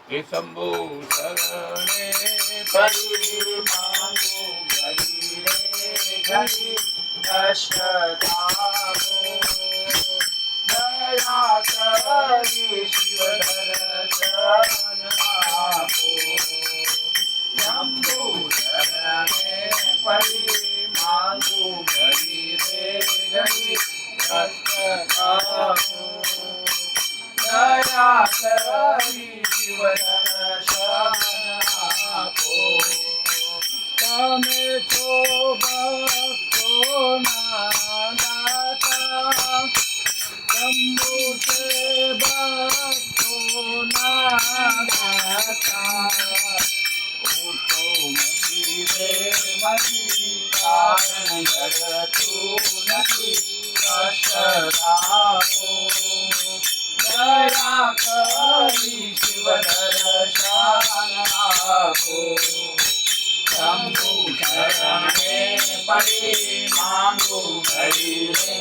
हे शंभु शरणे परी मांगो घड़ी रे घड़ी कष्ट कामो दया करी शिव दर्शन आपो शंभु शरणे परी मांगो घड़ी रे घड़ी कष्ट कामो दया करी शिव दर्शन आपो તમે છો ભક્તોના દાતા શંભુ છે ભક્તોના દાતા હું તો મથી રે મથી કારણ જડતું નથી કષ્ટ આપો દયા કરી શિવ દર્શન આપો શંભુ શરણે પડી માંગુ ઘડી રે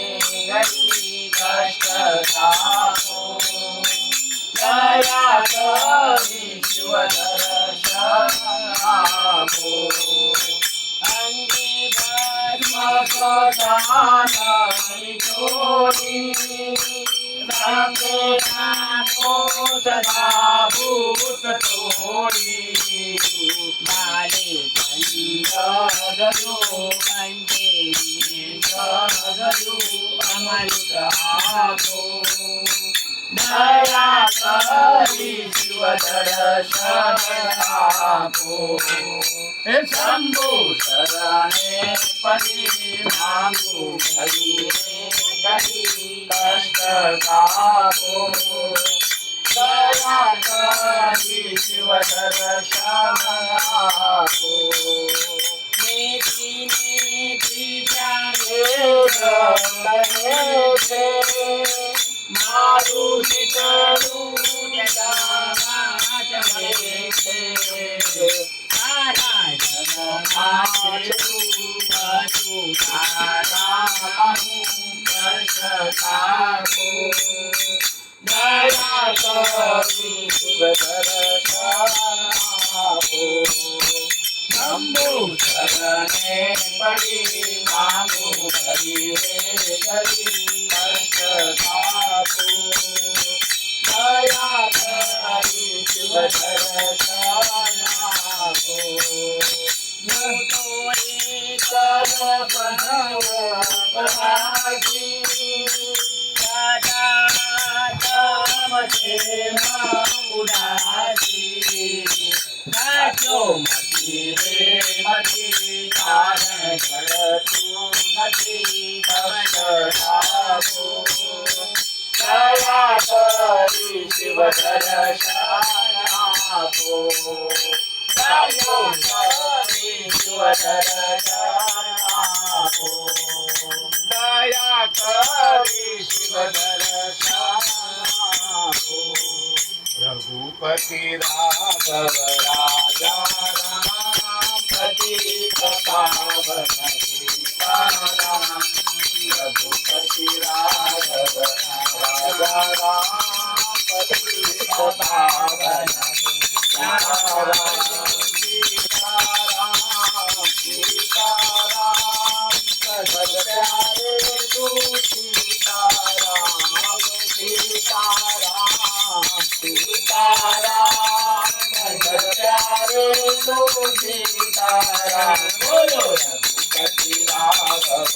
ઘડી કષ્ટ આપો દયા કરી શિવ દર્શન આપો અંગે ધર્મ સદાની જોડી સંગે નાખો સદા ભૂત તોડી બાલે ગયો કંઠે ગયો અમૃત આપો દયા કરી શિવ દર્શન આપો હે શંભુ શરણે પડી માંગુ ઘડી રે ઘડી કષ્ટ કાપો દયા કરી શિવ દર્શન આપો નીતિ નીતિ જાણે છે મારું શીતળું જગમાં ચમે છે તારા જગમાં બધું તારા કષ્ટ આપો દયા કરી શિવ દર્શન આપો શંભુ શરણે પડી માંગુ ઘડી રે ઘડી કષ્ટ આપો દયા કરી શિવ દર્શન આપો હું તો એક પરાજી સદા તમ છે ઉદાસી સાચો મતી રે મતી કારણ જડતું નથી કષ્ટ આપો દયા કરી શિવ દર્શન આપો દયા કરી શિવ દર્શન આપો દયા કરી શિવ દર્શન આપો રઘુપતિ રાઘવ રાજા રામ પતિત પાવન સીતારામ રઘુપતિ રાઘવ રાજા રામ પતિત પાવન સીતારામ સીતારામ સીતારામ સદપ્યારે તું સીતારામ સીતારામ સીતારામ સદપ્યારે તું સીતારામ બોલો રઘુપતિ રાઘવ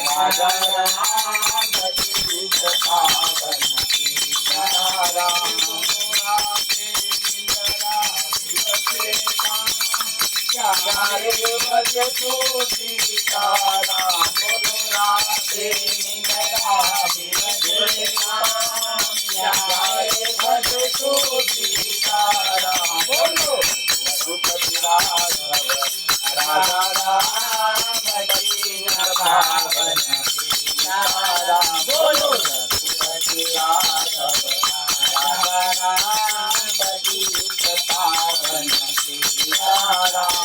રાજા રામ પતિત પાવન સીતારામ भजतो सीताराम बोलो राधे निंदरा विरजे भजतो सीताराम बोलो रघुपति राघव राजा राम दीन पावन सीताराम बोलो रघुपति राघव राजा राम दीन पावन सीताराम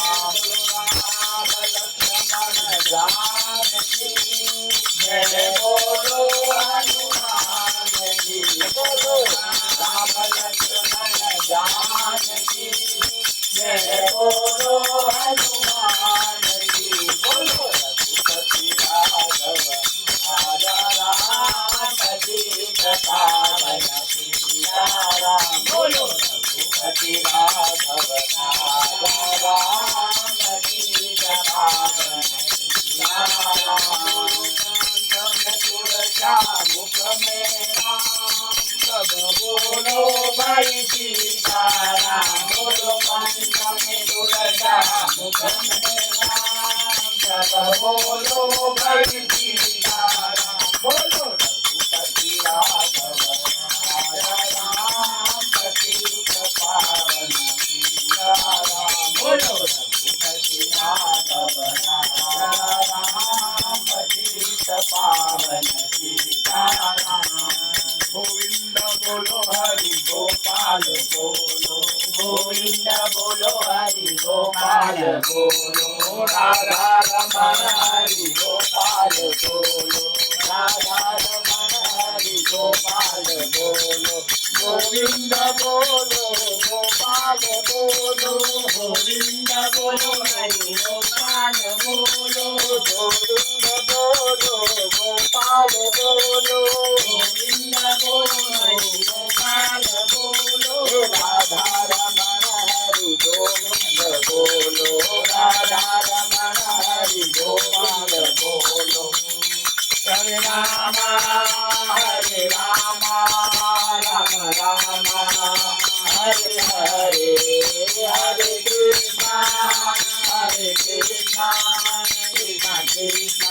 रघुपति राघव राजा राम पतित पावन सीताराम तुलसा मुख में राम सब बोलो भाई सीताराम बोलो पंच में तुलसा मुख में राम सब बोलो भाई सीताराम बोलो रघुपति राघव राजा राम पतित पावन सीताराम बोलो रघुपति राघव राजा राम पतित पावन सीताराम गोविंद बोलो हरि गोपाल बोलो गोविंद बोलो हरि गोपाल बोलो राधा रमण हरि गोपाल बोलो राधा रमण हरि गोपाल बोलो गोविंद बोलो गोपाल बोलो गोविंद बोलो हरि गोपाल बोलो गोविंद बोलो गोपाल बोलो गोविंद बोलो हरि गोपाल बोलो राधा रमण हरि गोविंद बोलो राधा रमण हरि गोपाल बोलो हरे राम राम राम हरे हरे हरे कृष्णा कृष्ण कृष्ण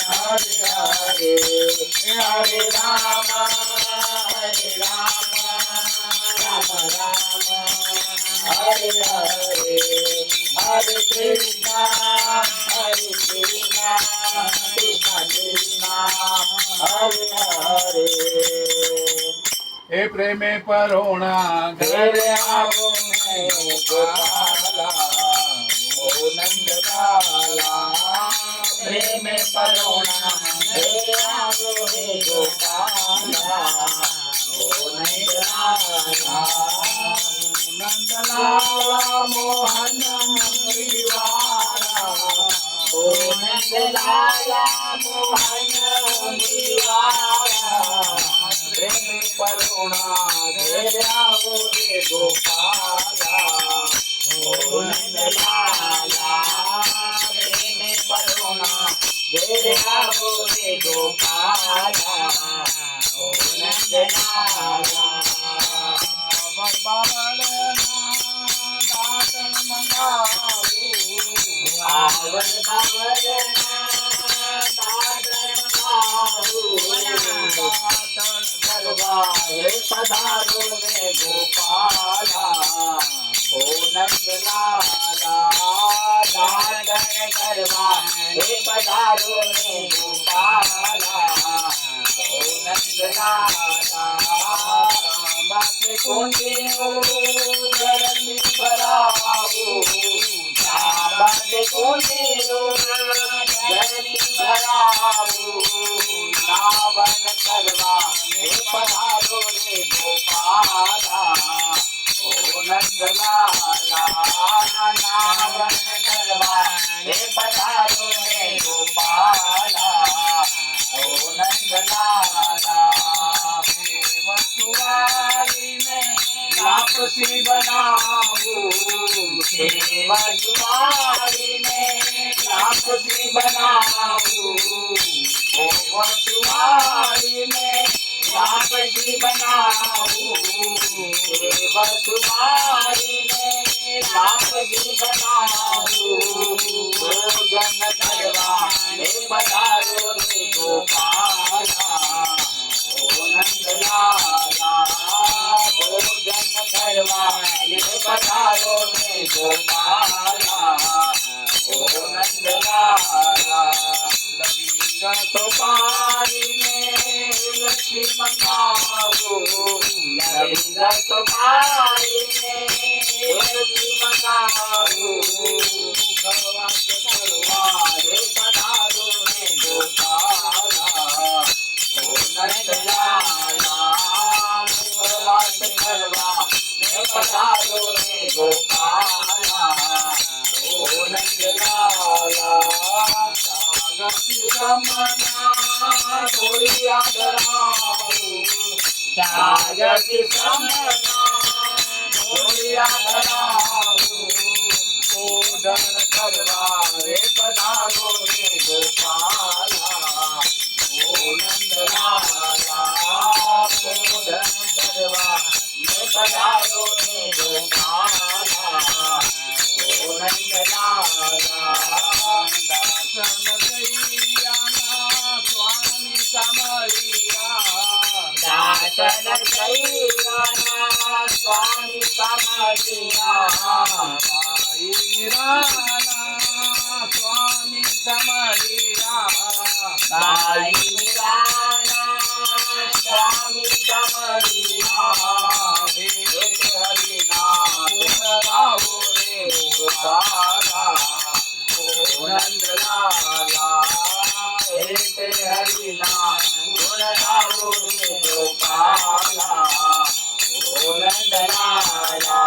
हरे हरे हरे राम राम राम हरे हरे हरे कृष्ण कृष्ण कृष्ण हरे हरे हे प्रेमे परोणा घर आओ मैं गोपाला ओ नंदलाला प्रेमे परोणा घर आओ मैं गोपाला ओ नंदलाला नंदलाला मोहन मुरलीवाला ओ नंदलाला मोहन मुरलीवाला प्रेम करुणा घेर आओ रे गोपाला ओ नंदलाला प्रेम करुणा घेर आओ रे गोपाला ओ नंदलाला दातन मंगाऊ आवल बावलना दातन मंगाऊ दातन करवा हे पधारो रे गोपाला ओ नंदलाला दातन करवा हे पधारो रे गोपाला ओ नंदलाला बात कोंडी ओ धरती भराऊ बात कोंडी ओ धरती भराऊ नावन करवा हे पधारो रे गोपाला ओ नंदलाला नावन करवा हे पधारो रे गोपाला ओ नंदलाला वसुवारी में लापसी बनाऊ वसुवारी में लापसी बनाऊ ओ वसुवारी में लापसी बनाऊ वसुवारी में लापसी बनाऊ भोजन करवा हे पधारो रे गोपाला ओ नंदलाला भोजन करवा हे पधारो रे गोपाला ओ नंदलाला लविंग सोपारी में लक्ष्मी मंगाऊ लविंग सोपारी में लक्ष्मी मंगाऊ भगवान करवा हे पधारो रे गोपाला ओ नंदलाला भगवान करवा हे पधारो रे गोपाला ओ नंदलाला सागसी रमना बोलिया कराऊ सागसी रमना बोलिया समरिया साई राणा स्वामी समरिया साई मीराना स्वामी समरिया एक हरि नाम गुण गाओ रे गोपाला ओ नंद लाला एक हरि नाम गुण गाओ रे गोपाला ओ नंद लाला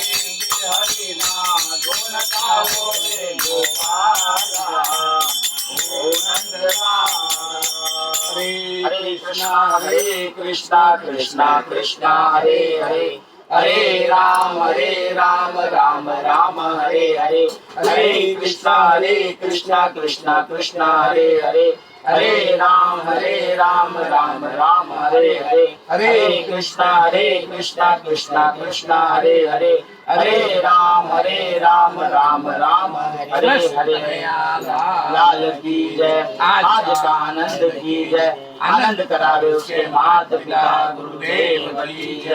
एक हरि नाम गुण गाओ रे गोपाला ओ नंद लाला हरे कृष्णा कृष्णा कृष्णा हरे हरे हरे राम राम राम हरे हरे हरे कृष्णा कृष्णा कृष्णा हरे हरे हरे राम राम राम हरे हरे हरे कृष्णा कृष्णा कृष्णा हरे हरे हरे राम राम हरे हरे लाल की जय आज का आनंद की जय आनंद करावे उसके माता पिता गुरुदेव की जय।